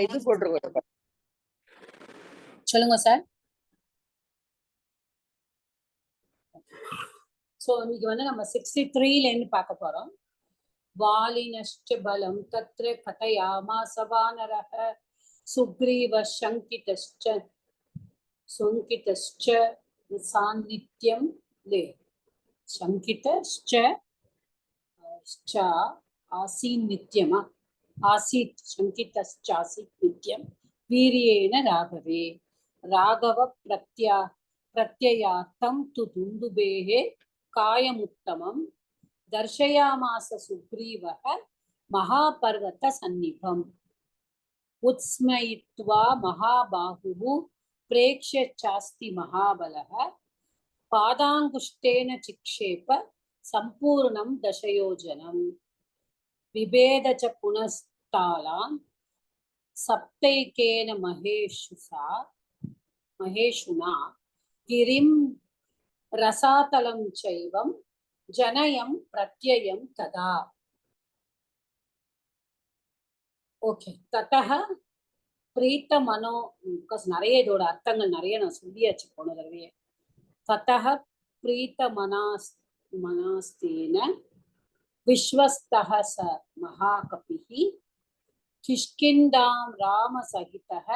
இது போட்டுருக்கோம். சொல்லுங்க சார். சோ இன்னைக்கு வந்து நம்ம 63ல இருந்து பார்க்க போறோம். வாலினஷ்ட பலம் தத்ர கதயாமாஸ வானரஹ சுக்ரீவ சங்கிதஸ்ச சாநித்யம் லே சங்கிதஸ்ச ஆசீன் நித்யமா ஆசீத் சங்கிதஸ்சாசீத் நித்யம் வீரியேன ராகவே ராகவ பிரத்யயார்த்தம் து துந்துபேஹே காயமுத்தமம் தர்शयामास சுக்ரீவः மகாபர்வத சந்நிபம் உத்ஸ்மயித்வா மகாபாஹுः प्रेक्ष्य चास्ति महाबलः पादांगुष्ठेन चिक्षेप संपूर्णं दशयोजनम् विभेद च पुनस्तालान् सप्तैकेन महेशुना गिरिं रसातलं चैवं जनयं प्रत्ययं तदा. ओके ततः प्रीत मनो நிறைய இதோட அர்த்தங்கள் நிறைய நான் சொல்லியாச்சு போன தடவையே. ததः प्रीत मनास्तेन विश्वस्तः स महाकपिः किष्किन्धां रामसहितः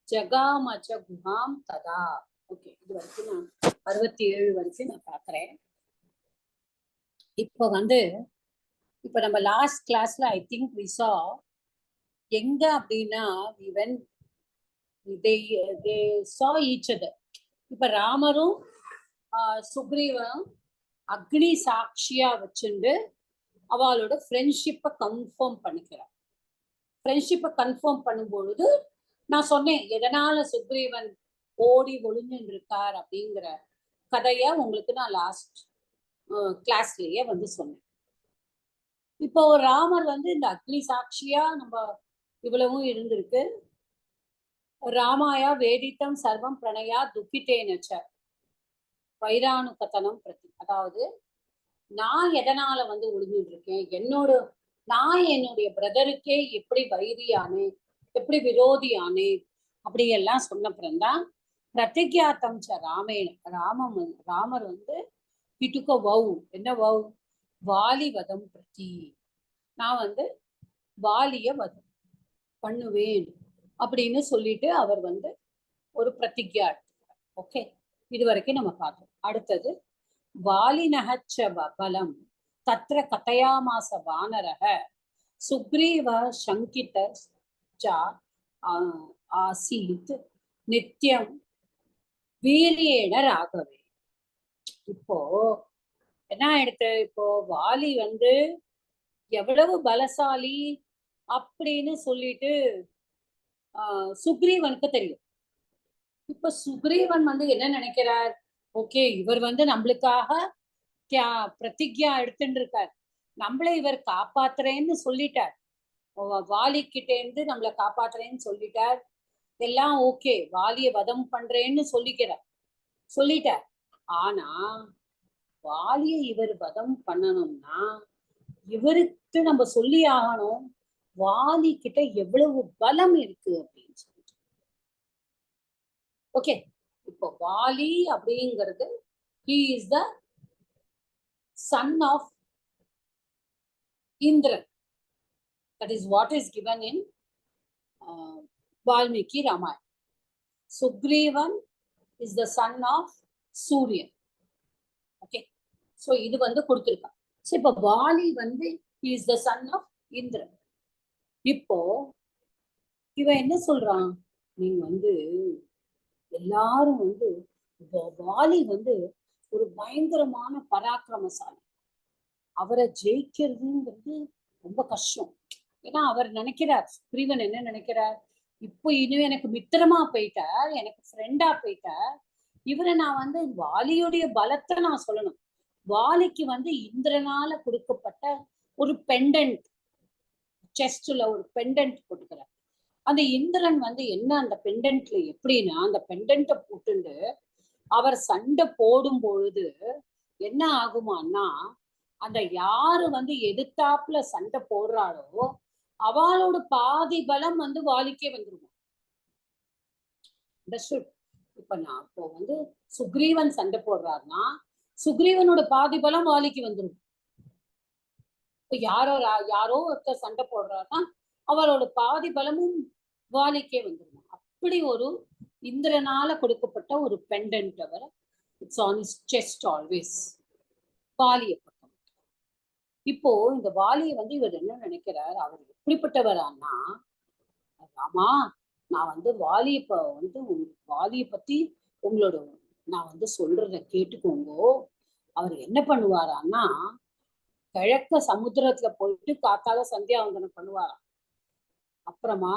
जगाम च गुहां तदा. ஓகே இது வரைக்கும் நான் 67 வரைக்கும் நான் பார்க்குறேன். இப்போ நம்ம லாஸ்ட் கிளாஸ்ல ஐ திங்க் வி சா எங்க அப்படின்னா they saw each other. இப்ப ராமரும் சுக்ரீவனும் அக்னி சாட்சியா வச்சுண்டு அவளோட ஃப்ரெண்ட்ஷிப்பை கன்ஃபார்ம் பண்ணிக்கிறார். ஃப்ரெண்ட்ஷிப்பை கன்ஃபார்ம் பண்ணும் பொழுது நான் சொன்னேன் எதனால சுக்ரீவன் ஓடி ஒளிஞ்சுன்னு இருக்கார் அப்படிங்கிற கதைய உங்களுக்கு நான் லாஸ்ட் கிளாஸ்லயே சொன்னேன். இப்போ ராமர் இந்த அக்னி சாட்சியா நம்ம இவ்வளவும் இருந்திருக்கு. ராமாயா வேதித்தம் சர்வம் பிரணயா துக்கிட்டேனச்ச வைரானு கதனம் பிரதி. அதாவது நான் எதனால ஒளிஞ்சுட்டு இருக்கேன், நான் என்னுடைய பிரதருக்கே எப்படி வைரியானே எப்படி விரோதியானே அப்படி எல்லாம் சொன்னப்புறம்தான் பிரதிஜாத்தம் ச ராமர் கிட்டுக்க வவ் என்ன வவ் வாலி வதம் பிரதி. நான் வாலிய வதம் பண்ணுவேன் அப்படின்னு சொல்லிட்டு அவர் ஒரு பிரதிஜா எடுத்துக்கிறார். ஓகே இது வரைக்கும் நம்ம பார்த்தோம். அடுத்தது வாலினஹச்ச பலம் தத்ர கதயாமாஸ வானரஹ சுக்ரீவ சங்கித ஆசீத் நித்யம் வீரியேன ராகவே. இப்போ என்ன ஆயிடுத்து, இப்போ வாலி எவ்வளவு பலசாலி அப்படின்னு சொல்லிட்டு சுக்ரீவனுக்கு தெரியும். இப்ப சுக்ரீவன் என்ன நினைக்கிறார், ஓகே இவர் நம்மளுக்காக பிரதிஜா எடுத்துட்டு இருக்கார், நம்மளை இவர் காப்பாத்துறேன்னு சொல்லிட்டார், வாலி கிட்டே இருந்து நம்மளை காப்பாத்துறேன்னு சொல்லிட்டார், எல்லாம் ஓகே வாலிய வதம் பண்றேன்னு சொல்லிட்டார். ஆனா வாலிய இவர் வதம் பண்ணணும்னா இவருக்கு நம்ம சொல்லி ஆகணும் வாலி கிட்ட எவ்வளவு பலம் இருக்கு அப்படின்னு சொல்லிட்டு. ஓகே இப்போ வாலி அப்படிங்கிறது he is the son of Indran. That is what is given in Valmiki Ramayana. Sugrivan is the son of Surya. Okay, so இது கொடுத்திருக்கா. So இப்போ Vaali he is the son of Indran. இப்போ இவன் என்ன சொல்றான், நீங்க எல்லாரும் வாலி ஒரு பயங்கரமான பராக்கிரமசாலி, அவரை ஜெயிக்கிறதுங்கிறது ரொம்ப கஷ்டம். ஏன்னா அவர் நினைக்கிறார், சுக்ரீவன் என்ன நினைக்கிறார், இப்போ இன்னும் எனக்கு மித்திரமா போயிட்டார், எனக்கு ஃப்ரெண்டா போயிட்டார், இவரை நான் வாலியுடைய பலத்தை நான் சொல்லணும். வாலிக்கு இந்திரனால கொடுக்கப்பட்ட ஒரு பெண்டன்ட், செஸ்ட்ல ஒரு பெண்டன்ட் போட்டுக்கிறார். அந்த இந்திரன் என்ன அந்த பெண்டன்ட்ல எப்படின்னா, அந்த பெண்டன்ட்டை போட்டுண்டு அவர் சண்டை போடும் பொழுது என்ன ஆகுமான்னா, அந்த யாரு எதிர்த்தாப்புல சண்டை போடுறாளோ அவளோட பாதி பலம் வந்து வாலிக்கே வந்துருமா. இப்ப நான் இப்போ வந்து சுக்ரீவன் சண்டை போடுறாருன்னா சுக்ரீவனோட பாதி பலம் வாலிக்கு வந்துடும். இப்ப யாரோ ஒருத்தர் சண்டை போடுறாருன்னா அவரோட பாதி பலமும் வாலிக்கே வந்துடும். அப்படி ஒரு இந்திரனால கொடுக்கப்பட்ட ஒரு பெண்டன்ட் அவர். It's on his chest always. வாலியை பொறுத்த இப்போ இந்த வாலியை வந்து இவர் என்ன நினைக்கிறார், அவர் எப்படிப்பட்டவரான்னா, ராமா நான் வந்து வாலியை வாலியை பத்தி உங்களோட நான் வந்து சொல்றத கேட்டுக்கோங்கோ. அவர் என்ன பண்ணுவாரான்னா கிழக்க சமுத்திரத்துல போயிட்டு காத்தால சந்தியாவந்தனம் பண்ணுவாராம். அப்புறமா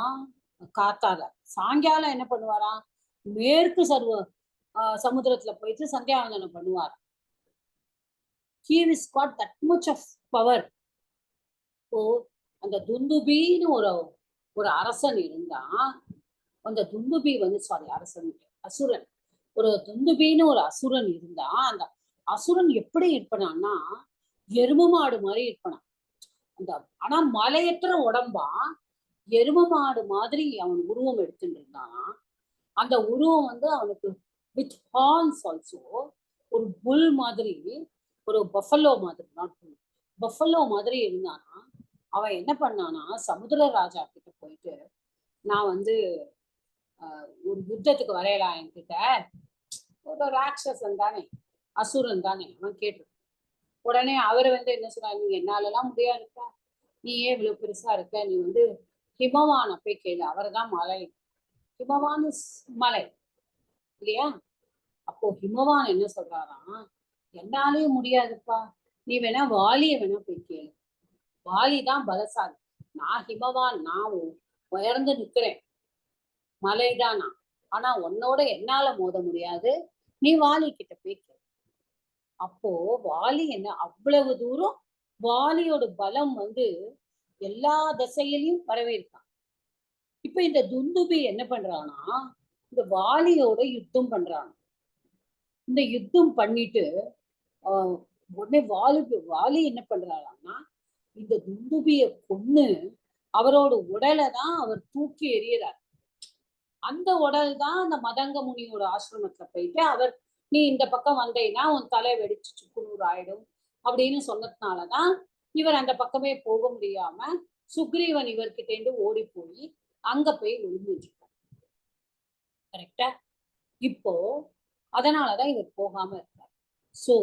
காத்தால சாயங்காலம் என்ன பண்ணுவாராம், மேற்கு சமுத்திரத்துல போயிட்டு சந்தியாவந்தனம் பண்ணுவாராம். He has got that much of power. ஓ அந்த துந்துபின்னு ஒரு அரசன் இருந்தா, அந்த துந்துபி வந்து அரசன் அசுரன், ஒரு துந்துபின்னு ஒரு அசுரன் இருந்தா, அந்த அசுரன் எப்படி இருப்பனான்னா எரும மாடு மாதிரி இருப்பனான். அந்த ஆனா மலையற்ற உடம்பா எரும மாடு மாதிரி அவன் உருவம் எடுத்துட்டு இருந்தானா. அந்த உருவம் வந்து அவனுக்கு வித் ஹார்ன்ஸ் ஆல்சோ ஒரு புல் மாதிரி, ஒரு பஃபலோ மாதிரி, நாட் புல், பஃபலோ மாதிரி இருந்தானா. அவன் என்ன பண்ணானா சமுத்திர ராஜா கிட்ட போயிட்டு, நான் வந்து ஒரு யுத்தத்துக்கு வரையலாம் என்கிட்ட, ஒரு ராட்சசன் தானே, அசுரன் தானே, அவன் கேட்டு உடனே அவர் வந்து என்ன சொன்னாங்க, நீ என்னாலலாம் முடியாதுப்பா, நீ ஏன் இவ்வளவு பெருசா இருக்க, நீ வந்து ஹிமவான போய் கேளு, அவர் தான் மலை, ஹிமவான் மலை இல்லையா. அப்போ ஹிமவான் என்ன சொல்றாராம், என்னாலேயும் முடியாதுப்பா, நீ வேணா வாலிய வேணா போய் கேளு, வாலி தான் பலசாலி, நான் ஹிமவான், நான் உயர்ந்து நிக்கிறேன், மலைதான் நான், ஆனா உன்னோட என்னால மோத முடியாது, நீ வாலி கிட்ட போய் கேளு. அப்போ வாலி என்ன அவ்வளவு தூரம் வாலியோட பலம் வந்து எல்லா திசையிலையும் வரவேற்கான். இப்ப இந்த துந்துபி என்ன பண்றானா இந்த வாலியோட யுத்தம் பண்றான். இந்த யுத்தம் பண்ணிட்டு உடனே வாலி என்ன பண்றாரான்னா இந்த துந்துபிய கொன்னு அவரோட உடலை தான் அவர் தூக்கி எறியறார். அந்த உடல் தான் அந்த மதங்க முனியோட ஆசிரமத்துல போயிட்டு அவர், நீ இந்த பக்கம் வந்தீங்கன்னா உன் தலை வெடிச்சு சுக்குநூறு ஆயிடும் அப்படின்னு சொன்னதுனாலதான் இவர் அந்த பக்கமே போக முடியாம சுக்ரீவன் இவர்கிட்ட இருந்து ஓடி போய் அங்க போய் விழுந்துருக்கார். கரெக்டா. இப்போ அதனாலதான் இவர் போகாம இருக்கார். சோ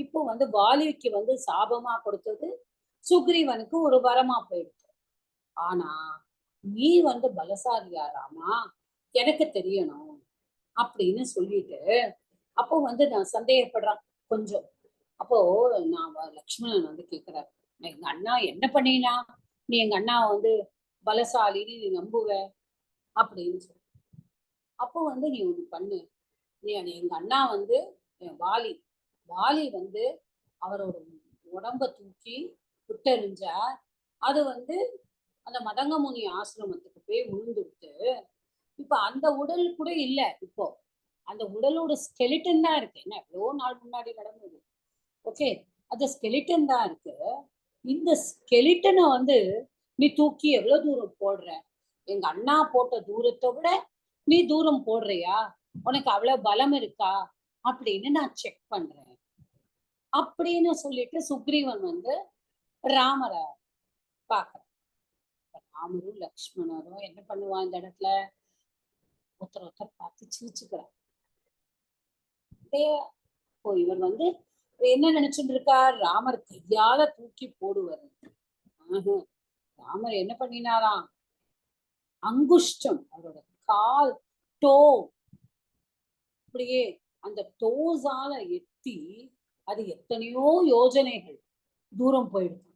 இப்போ வந்து வாலிக்கு வந்து சாபமா கொடுத்தது சுக்ரீவனுக்கு ஒரு வரமா போயிடுச்சு. ஆனா நீ வந்து பலசாலியா ராமா, எனக்கு தெரியணும் அப்படின்னு சொல்லிட்டு அப்போ வந்து நான் சந்தேகப்படுறான் கொஞ்சம். அப்போ நான் லக்ஷ்மணன் வந்து கேக்குறாரு, எங்க அண்ணா என்ன பண்ணினா நீ எங்க அண்ணா வந்து பலசாலின்னு நீ நம்புவ அப்படின்னு சொல்லி. அப்போ வந்து நீ ஒண்ணு பண்ணு, நீ எங்க அண்ணா வந்து வாலி வந்து அவரோட உடம்ப தூக்கி விட்டெறிஞ்சா அது வந்து அந்த மதங்கமுனி ஆசிரமத்துக்கு போய் விழுந்துட்டு, இப்ப அந்த உடல் கூட இல்ல, இப்போ அந்த உடலோட ஸ்கெலிட்டன் தான் இருக்கு. என்ன எவ்வளோ நாள் முன்னாடி நடந்தது, ஓகே, அந்த ஸ்கெலிட்டன் தான் இருக்கு. இந்த ஸ்கெலிட்டனை வந்து நீ தூக்கி எவ்வளவு தூரம் போடுற, எங்க அண்ணா போட்ட தூரத்தை விட நீ தூரம் போடுறியா, உனக்கு அவ்வளவு பலம் இருக்கா அப்படின்னு நான் செக் பண்றேன் அப்படின்னு சொல்லிட்டு சுக்ரீவன் வந்து ராமரை பாக்குற. ராமரும் லக்ஷ்மணரும் என்ன பண்ணுவான் இந்த இடத்துல, ஒருத்தர் பார்த்து சிரிச்சுக்கிறார். இவர் வந்து என்ன நினைச்சுட்டு இருக்கார், ராமர் கையால தூக்கி போடுவார். ராமர் என்ன பண்ணினாராம், அங்குஷ்டம், அவரோட கால் டோ அப்படியே அந்த டோஸால எத்தி அது எத்தனையோ யோஜனைகள் தூரம் போயிடுது.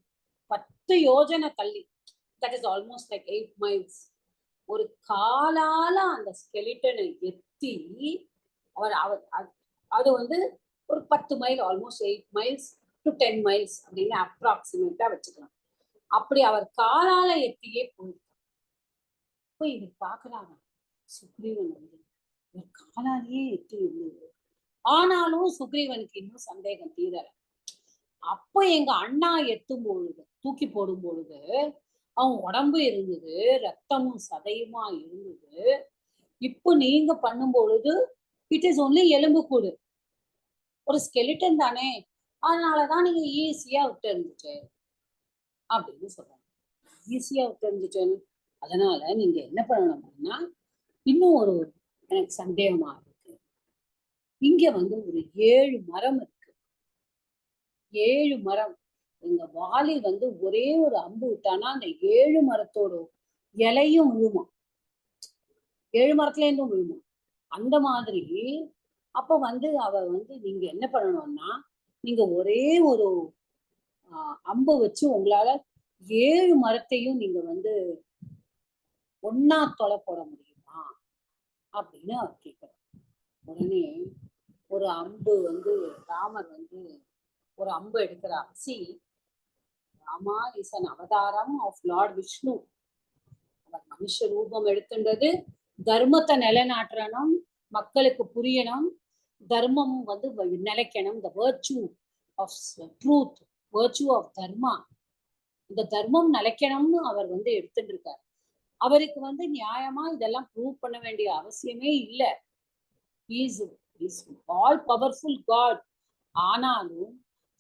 10 யோஜனை தள்ளி, that is almost like 8 miles. ஒரு காலால அந்த ஸ்கெலிட்டனை எத்தி அவர் அது வந்து ஒரு 10 mile, almost 8 miles to 10 miles அப்படின்னு அப்ராக்சிமேட்டா வச்சுக்கலாம். அப்படி அவர் காலால எத்தியே போயிருக்கார். இப்போ இது பாக்குறாங்க சுக்ரீவன் வந்து காலாலேயே எத்தி இருந்தது. ஆனாலும் சுக்ரீவனுக்கு இன்னும் சந்தேகம் தீரல. அப்போ எங்க அண்ணா எத்தும் பொழுது, தூக்கி போடும் பொழுது அவன் உடம்பு இருந்தது, ரத்தமும் சதையுமா இருந்தது. இப்போ நீங்க பண்ணும் பொழுது இட் இஸ் ஒன்லி எலும்புக்கூடு, ஒரு ஸ்கெலிட்டன் தானே, அதனாலதான் நீங்க ஈஸியா விட்டு இருந்துச்சு அப்படின்னு சொல்றாங்க. ஈஸியா விட்டு இருந்துச்சேன்னு அதனால நீங்க என்ன பண்ணணும்னா, இன்னும் ஒரு எனக்கு சந்தேகமா இருக்கு. இங்க வந்து ஒரு 7 மரம் இருக்கு. 7 மரம். எங்க வாலி வந்து ஒரே ஒரு அம்பு விட்டானா அந்த 7 மரத்தோட இலையும் விழுமா, 7 மரத்துல இருந்தும் விழுமா. அந்த மாதிரி அப்ப வந்து அவ வந்து நீங்க என்ன பண்ணணும்னா, நீங்க ஒரே ஒரு அம்பு வச்சு உங்களால 7 மரத்தையும் நீங்க வந்து ஒன்னா தொலை போட முடியுமா அப்படின்னு அவர் கேட்கிறார். உடனே ஒரு அம்பு வந்து ராமர் வந்து ஒரு அம்பு எடுக்கிறார். சி, ராமா இஸ் அன் அவதாரம் ஆஃப் லார்ட் விஷ்ணு. அவர் மனுஷ ரூபம் எடுத்துன்றது தர்மத்தை நிலைநாட்டணும், மக்களுக்கு புரியணும், தர்மம் வந்து நிலைக்கணும். த வேர்ச்சு ஆஃப் ட்ரூத், வேர்ச்சு ஆஃப் தர்மா, இந்த தர்மம் நிலைக்கணும்னு அவர் வந்து எடுத்துட்டு இருக்கார். அவருக்கு வந்து நியாயமா இதெல்லாம் ப்ரூவ் பண்ண வேண்டிய அவசியமே இல்லை. Is all powerful God. ஆனாலும்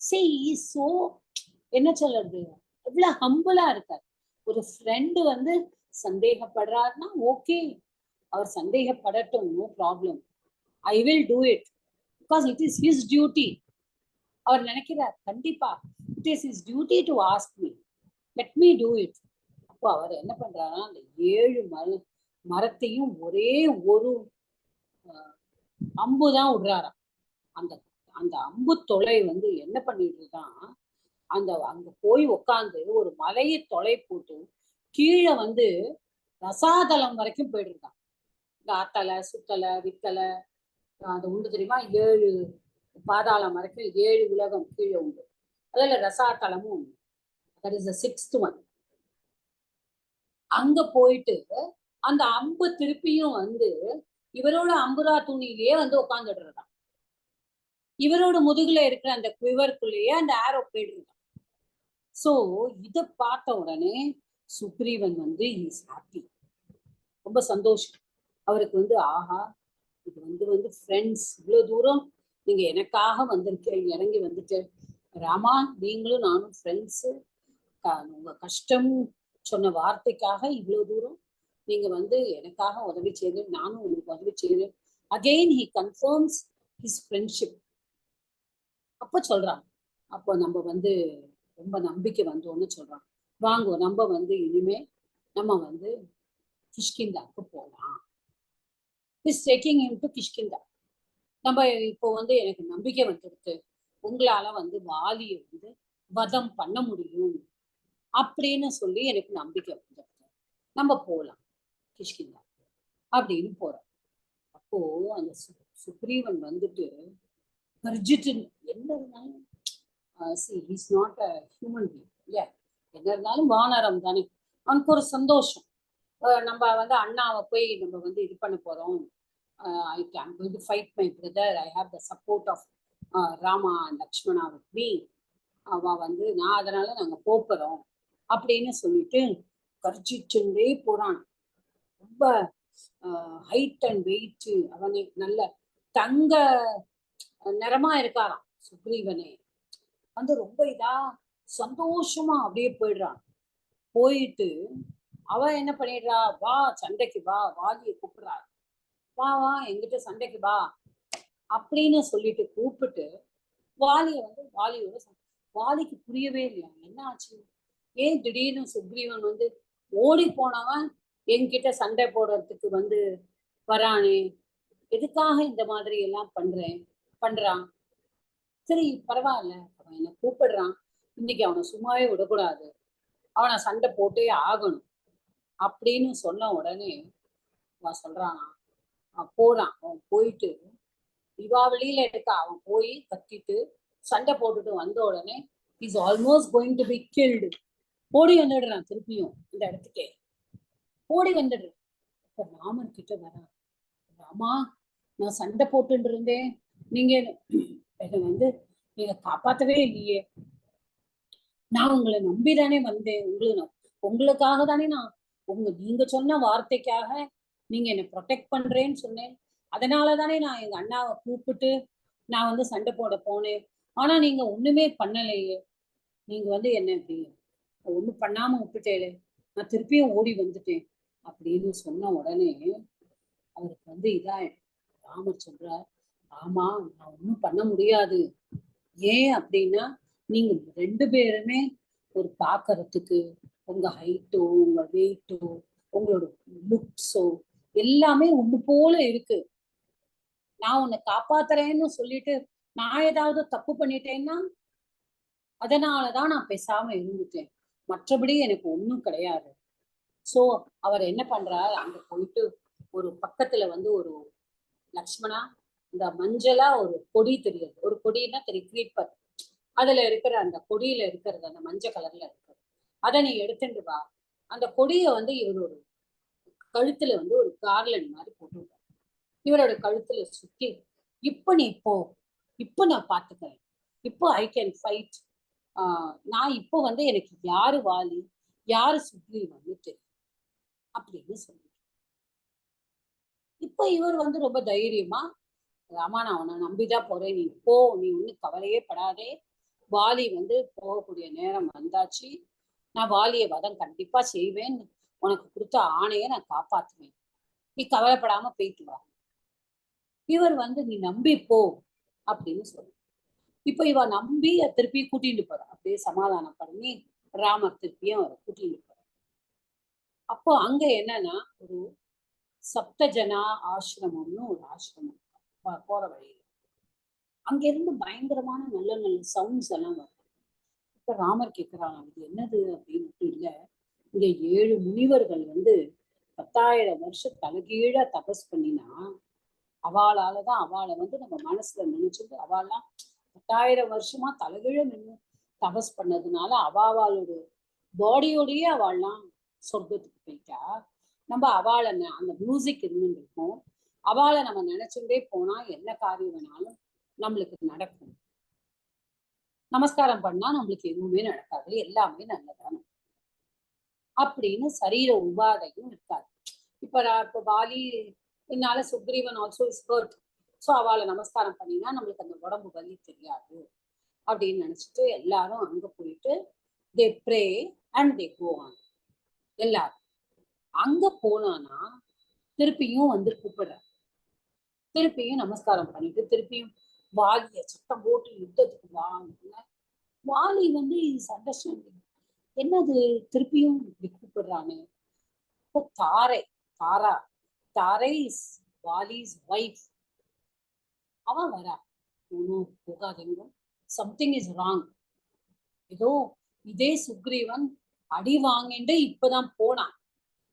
சோ என்ன சொல்றது, எவ்வளவு ஹம்பிளா இருக்கார். ஒரு ஃப்ரெண்டு வந்து சந்தேகப்படுறாருன்னா ஓகே, அவர் சந்தேகப்படட்டும், no problem, I will do it because it is his duty. அவர் நினைக்கிறார் கண்டிப்பா it is his duty to ask me, let me do it. அப்போ அவர் என்ன பண்றாருன்னா, அந்த 7 மரத்தையும் ஒரே ஒரு அம்புதான் விடுறாராம். அந்த அந்த அம்பு தொலை வந்து என்ன பண்ணிட்டுதான் அந்த அங்க போய் உட்காந்து ஒரு மலையை தொலை போட்டு கீழே வந்து ரசாதலம் வரைக்கும் போயிட்டு இருக்கான். இந்த ஆத்தலை சுத்தலை வித்தலை அது உண்டு தெரியுமா, 7 பாதாளம் வரைக்கும் 7 உலகம் கீழே உண்டு. அதுல ரசாதலமும் உண்டு. That is the 6th one. அங்க போயிட்டு அந்த அம்பு திருப்பியும் வந்து இவரோட அம்புரா துணியிலேயே வந்து உட்காந்துடுறதான். இவரோட முதுகுல இருக்கிற அந்த குவிவருக்குள்ளேயே அந்த ஆரோ போயிட்டு இருக்கான். சோ இத பார்த்த உடனே சுக்ரீவன் வந்து இஸ் ஹாப்பி, ரொம்ப சந்தோஷம். அவருக்கு வந்து ஆஹா, இது வந்து ஃப்ரெண்ட்ஸ், இவ்வளவு தூரம் நீங்க எனக்காக வந்திருக்கீங்க, இறங்கி வந்துட்டு ராமா நீங்களும் நானும் ஃப்ரெண்ட்ஸு, உங்க கஷ்டம் சொன்ன வார்த்தைக்காக இவ்வளவு தூரம் நீங்க வந்து எனக்காக உதவி செய்யுங்க, நானும் உங்களுக்கு உதவி செய்யுறேன். Again he confirms his friendship. அப்ப சொல்றான், அப்போ நம்ம வந்து ரொம்ப நம்பிக்கை வந்தோன்னு சொல்றான், வாங்க நம்ம வந்து இனிமே நம்ம வந்து கிஷ்கிந்தாக்கு போகலாம். Is taking him to Kishkindha. நம்ம இப்போ வந்து எனக்கு நம்பிக்கை வந்துடுது, உங்களால வந்து வாலியை வந்து வதம் பண்ண முடியும் அப்படின்னு சொல்லி எனக்கு நம்பிக்கை வந்துடுது, நம்ம போகலாம் கிஷ்கிந்தா அப்படின்னு போறோம். அப்போ அந்த சுக்ரீவன் வந்துட்டு கர்ஜிட்டு என்ன இருந்தாலும் is not a human being இல்லையா, என்ன இருந்தாலும் வானரம் தானே, அவனுக்கு ஒரு சந்தோஷம். நம்ம வந்து அண்ணாவை போய் நம்ம வந்து இது பண்ண போறோம், I am going to fight my brother, I have the support of Rama and Lakshmana with me, அவ வந்து நான் அதனால நாங்க போறோம் அப்படின்னு சொல்லிட்டு கர்ஜிச்சுண்டே போறான். ரொம்ப ஹைட் அண்ட் வெயிட், அவனை நல்ல தங்க நிறமா இருக்காராம் சுக்ரீவனே. வந்து ரொம்ப இதா சந்தோஷமா அப்படியே போயிடுறான். போயிட்டு அவன் என்ன பண்ணிடுறா, வா சண்டைக்கு வா, வாலியை கூப்பிடுறா, வா வா எங்கிட்ட சண்டைக்கு வா அப்படின்னு சொல்லிட்டு கூப்பிட்டு வாலிய வந்து வாலியோட வாலிக்கு புரியவே இல்லையா, என்ன ஆச்சு, ஏன் திடீர்னு சுக்ரீவன் வந்து ஓடி போனவன் என்கிட்ட சண்டை போடுறதுக்கு வந்து வரானே, எதுக்காக இந்த மாதிரி எல்லாம் பண்றான். சரி பரவாயில்ல, அவன் என்ன கூப்பிடுறான், இன்னைக்கு அவனை சும்மாவே விடக்கூடாது, அவனை சண்டை போட்டே ஆகணும் அப்படின்னு சொன்ன உடனே அவன் சொல்றானா, போறான். அவன் போயிட்டு இவா வெளியில இருக்கா, அவன் போய் கத்திட்டு சண்டை போட்டுட்டு வந்த உடனே is almost going to be killed. ஓடி வந்துடுறான், திருப்பியும் இந்த இடத்துக்கே ஓடி வந்துடுறான். இப்ப ராமன் கிட்ட வரான், ராமா நான் சண்டை போட்டு இருந்தேன், நீங்க என்னை வந்து நீங்க காப்பாத்தவே இல்லையே, நான் உங்களை நம்பிதானே வந்தேன், உங்களுக்காக தானே நான் நீங்க சொன்ன வார்த்தைக்காக நீங்க என்னை ப்ரொடெக்ட் பண்றேன்னு சொன்னேன். அதனாலதானே நான் எங்க அண்ணாவை கூப்பிட்டு நான் வந்து சண்டை போட போனேன். ஆனா நீங்க ஒண்ணுமே பண்ணலையே. நீங்க வந்து என்ன இப்படி ஒண்ணும் பண்ணாம விட்டுட்டேலே, நான் திருப்பியும் ஓடி வந்துட்டேன் அப்படின்னு சொன்ன உடனே அவருக்கு வந்து இதாயிடும். ராமர் சொல்றார், ஆமா நான் ஒண்ணும் பண்ண முடியாது. ஏன் அப்படின்னா நீங்க 2 பேருமே ஒரு பாக்குறதுக்கு உங்க ஹைட்டோ, உங்க வெயிட்டோ, உங்களோட லுக்ஸோ எல்லாமே ஒண்ணு போல இருக்கு. நான் உன்னை காப்பாத்துறேன்னு சொல்லிட்டு நான் ஏதாவது தப்பு பண்ணிட்டேன்னா அதனாலதான் நான் பேசாம இருந்துட்டேன். மற்றபடி எனக்கு ஒண்ணும் கிடையாது. சோ அவர் என்ன பண்றார், அங்க போயிட்டு ஒரு பக்கத்துல வந்து ஒரு லக்ஷ்மணா இந்த மஞ்சளா ஒரு கொடி தெரியுது. ஒரு கொடின்னா தெரியும், கிரீப்பர். அதுல இருக்கிற அந்த கொடியில இருக்கிறது அந்த மஞ்சள் கலர்ல இருக்கிறது, அதை நீ எடுத்துட்டு வா. அந்த கொடியை வந்து இவரோட கழுத்துல வந்து ஒரு கார்லன் மாதிரி போட்டுவிட்டார். இவரோட கழுத்துல சுத்தி, இப்ப நீ போ, இப்ப நான் பாத்துக்கிறேன், இப்போ ஐ கேன் ஃபைட். நான் இப்போ வந்து எனக்கு யாரு வாலி யாரு சுக்ரீவன்னு தெரியும் அப்படின்னு சொல்லி. இப்ப இவர் வந்து ரொம்ப தைரியமா, ராமா நான் உன்னை நம்பிதான் போறேன், நீ போ, நீ ஒன்னும் கவலையே படாதே. வாலி வந்து போகக்கூடிய நேரம் வந்தாச்சு, நான் வாலிய வதம் கண்டிப்பா செய்வேன், உனக்கு கொடுத்த ஆணையை நான் காப்பாத்துவேன், நீ கவலைப்படாம போயிட்டு வா. இவர் வந்து நீ நம்பி போ அப்படின்னு சொல்லு. இப்ப இவ நம்பி திருப்பி கூட்டிட்டு போறா. அப்படியே சமாதானம் பண்ணி ராமர் திருப்பியும் அவரை கூட்டிட்டு போற. அப்போ அங்க என்னன்னா ஒரு சப்தஜனா ஆசிரமம்னு ஒரு ஆசிரமம் போற வழியில அங்க இருந்து பயங்கரமான நல்ல நல்ல சவுண்ட்ஸ் எல்லாம் வரும். இப்ப ராமர் கேட்கிறான், இது என்னது அப்படின்னு. இல்ல, இங்க 7 முனிவர்கள் வந்து 10,000 வருஷம் தலைகீழா தபஸ் பண்ணினா அவளாலதான் அவளை வந்து நம்ம மனசுல நினைச்சிட்டு அவள்லாம் 10,000 வருஷமா தலைகீழ நின்று தபஸ் பண்ணதுனால அவளோட பாடியோடயே அவள்லாம் சொர்க்கத்துக்கு போயிட்டா. நம்ம அவளை அந்த மியூசிக் இருந்துருக்கும், அவளை நம்ம நினைச்சுட்டே போனா என்ன காரியம் வேணாலும் நம்மளுக்கு நடக்கும். நமஸ்காரம் பண்ணா நம்மளுக்கு எதுவுமே நடக்காது, எல்லாமே நல்லதான அப்படின்னு சரீர உபாதையும் இருக்காது. இப்ப வாலி என்னால Sugreevan also is hurt, so அவளை நமஸ்காரம் பண்ணினா நம்மளுக்கு அந்த உடம்பு வலி தெரியாது அப்படின்னு நினைச்சிட்டு எல்லாரும் அங்க போயிட்டு they pray and they go on. எல்லாரும் அங்க போனானா திருப்பியும் வந்து கூப்பிடுற, திருப்பியும் நமஸ்காரம் பண்ணிட்டு திருப்பியும் வாலிய சத்தம் போட்டு யுத்தத்துக்கு வாங்க. வாலி வந்து அண்டர்ஸ்டாண்டிங், என்னது திருப்பியும் இப்படி கூப்பிடுறானே. இப்போ தாரை, தாரா, தாரை இஸ் வாலிஸ் வைஃப், அவன் வரா. ஒன்னும் போகாதீங்க, சம்திங் இஸ் ராங். ஏதோ இதே சுக்ரீவன் அடி வாங்கிட்டு இப்பதான் போனான்,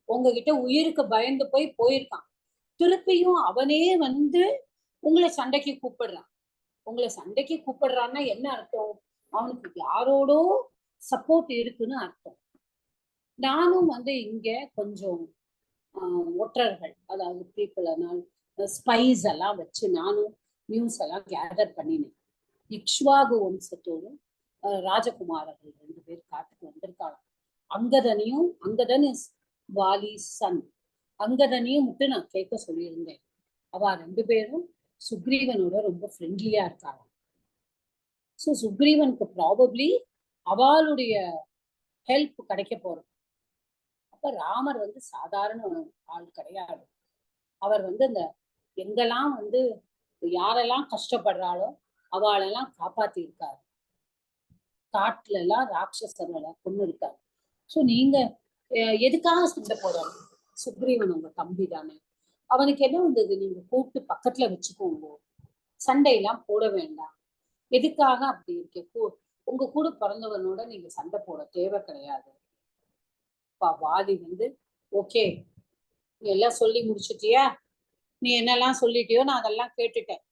உங்ககிட்ட உயிருக்கு பயந்து போயிருக்கான், திருப்பியும் அவனே வந்து உங்களை சண்டைக்கு கூப்பிடுறான். உங்களை சண்டைக்கு கூப்பிடுறான்னா என்ன அர்த்தம், அவனுக்கு யாரோட சப்போர்ட் இருக்குன்னு அர்த்தம். நானும் வந்து இங்க கொஞ்சம் ஒற்றர்கள், அதாவது பீப்புள் ஸ்பைஸ் எல்லாம் வச்சு நானும் நியூஸ் எல்லாம் கேதர் பண்ணினேன். இக்ஷ்வாகு வம்சத்தோடு ராஜகுமாரர்கள் 2 பேர் காட்டுக்கு வந்திருக்காங்க. அங்கதன் இஸ் வாலி சன், அங்கதனையும் விட்டு நான் கேட்க சொல்லியிருந்தேன். அவ 2 பேரும் சுக்ரீவனோட ரொம்ப ஃப்ரெண்ட்லியா இருக்காங்க. ஸோ சுக்ரீவனுக்கு ப்ராபப்ளி அவளுடைய ஹெல்ப் கிடைக்க போறது. அப்ப ராமர் வந்து சாதாரண ஆள் கிடையாது. அவர் வந்து அந்த எங்கெல்லாம் வந்து யாரெல்லாம் கஷ்டப்படுறாளோ அவளெல்லாம் காப்பாத்தி இருக்காரு, காட்டுல எல்லாம் ராட்சசர்களை கொண்டு இருக்காரு. ஸோ நீங்க எதுக்காக சண்டை போறாரு, சுக்ரீவன் உங்க தம்பி தானே, அவனுக்கு என்ன வந்தது, நீங்க கூப்பிட்டு பக்கத்துல வச்சுக்கோங்க, சண்டையெல்லாம் போட வேண்டாம். எதுக்காக அப்படி இருக்கே, உங்க கூட பிறந்தவனோட நீங்க சண்டை போட தேவை கிடையாது. வாலி வந்து ஓகே, நீ எல்லாம் சொல்லி முடிச்சுட்டியா, நீ என்னெல்லாம் சொல்லிட்டியோ நான் அதெல்லாம் கேட்டுட்டேன்,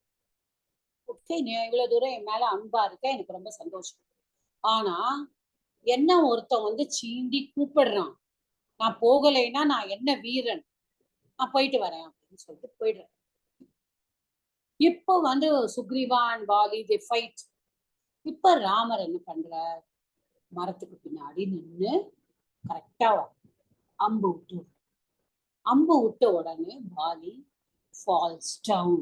ஓகே, நீ இவ்வளவு தூரம் என் மேல அன்பா இருக்க, எனக்கு ரொம்ப சந்தோஷம். ஆனா என்ன ஒருத்தன் வந்து சீண்டி கூப்பிடுறான், நான் போகலைன்னா நான் என்ன வீரன், நான் போயிட்டு வரேன் அப்படின்னு சொல்லிட்டு போயிடுறேன். இப்போ வந்து Sugriva and Vaali they fight. இப்ப ராமர் என்ன பண்ற, மரத்துக்கு பின்னாடி நின்று கரெக்டா அம்பு விட்டு அம்பு விட்ட உடனே Vaali falls down,